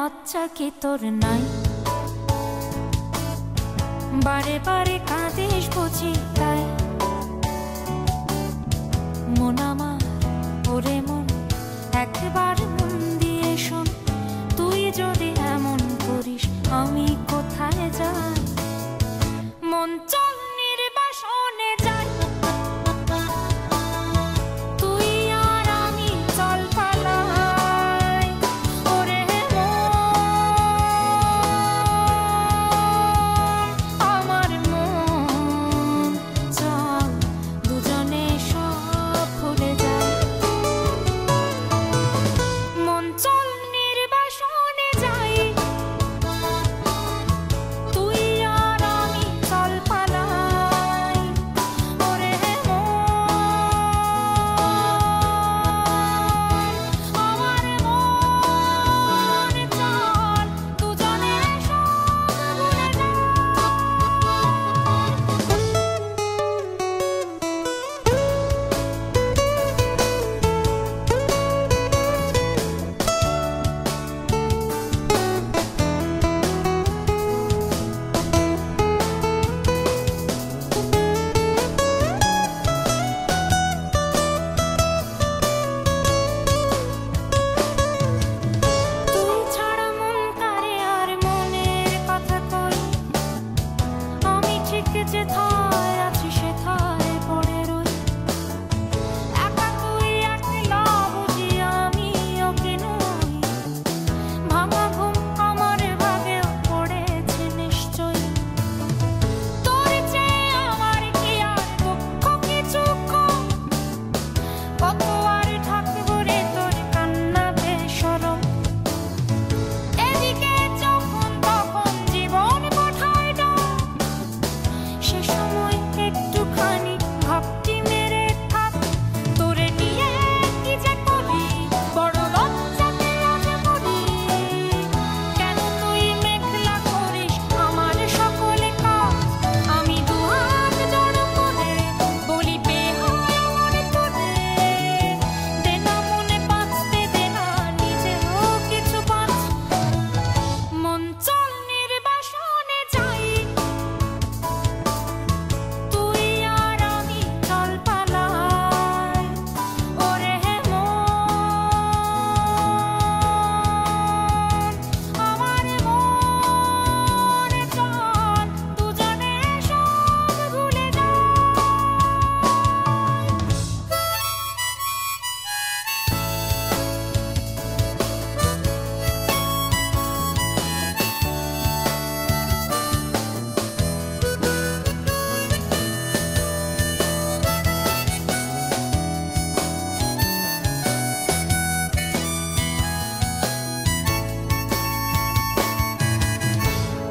লজ্জা কি তোর নাই? বারে বারে কাঁদিস বুঝি তাই? মন আমার, ওরে মন, একবার মন দিয়ে শোন, তুই যদি এমন করিস আমি কোথায় যাই? মন চল নির্বাসনে যাই, তুই আর আমি চল পালাই। ওরে মন, আমার মন, চল দুজনে সব ভুলে যাই। মন চল নির্বাসনে যাই, তুই আর আমি চল পালাই। ওরে মন, আমার মন, চল দুজনে সব ভুলে যাই। তুই ছাড়া মন কারে আর মনের কথা কই? আমি ঠিক যেথায় আছি সেথায় পড়ে রই। একা তুই একলা বুঝি আমি ওকে নই। ভাঙা ঘুম আমার ভাগেও পড়েছে নিশ্চয়ই। তোর চেয়ে আমার কি আর দুঃখ কিছু কম? কত আর ঢাকবো রে তোর কান্না বেশরম। এদিকে যখন তখন জীবন পাঠায় ডাক, সে সময় একটুখানি ভাবটি মেরে থাক। তোরে নিয়ে কি যে করি, বড় লজ্জাতে আজ মরি। কেন তুই মেঘলা করিস আমার সকলে কাজ? আমি দুহাত জড়ো করে বলি বেহায় আমার তোরে। দে না মনে বাঁচতে, দে না নিজেও কিছু বাঁচ। মন চল নির্বাসনে যাই, তুই আর আমি চল পালাই। ওরে মন, আমার মন, চল দুজনে সব ভুলে যাই।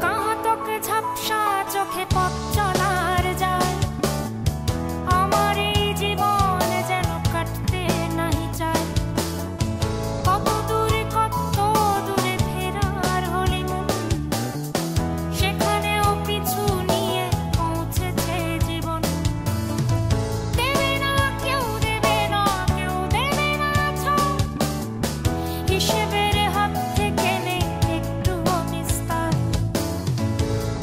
কাঁতক ঝাপসা চোখে পথ চলার যায়, আমার এই জীবন যেন কাটতে নাহি চায়। কত দূরে ফেরার হলি মন, সেখানেও পিছু নিয়ে পৌঁছেছে জীবন। দেবে না কেউ, দেবে না কেউ, দেবে না ছাড়। হিসেবের হাত থেকে নেই একটুও নিস্তার।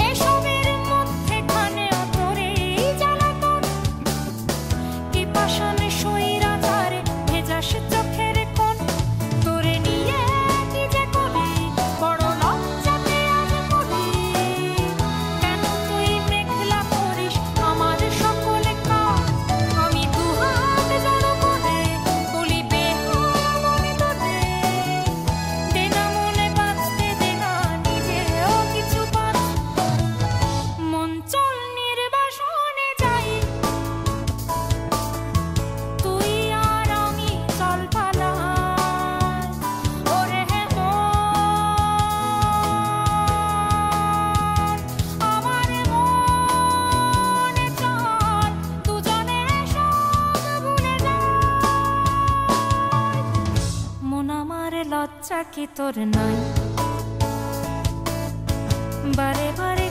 এসবের মধ্যেখানেও তোরই জ্বালাতন। কি পাষাণে স্বৈরাচারে ভেজাস চোখের কোণ। তোরে নিয়ে কি যে করি, বড় লজ্জাতে আজ মরি। কেন তুই মেঘলা করিস আমার সকলে কাজ? আমি দুহাত জড়ো করে বলি বেহায় আমার তোরে। দে না মনে বাঁচতে, দে না নিজেও কিছু বাঁচ। মন চল নির্বাসনে যাই, তুই আর আমি চল পালাই। ওরে মন, আমার মন, চল দুজনে সব ভুলে যাই। মন আমার, লজ্জা কি তোর নাই? বারে বারে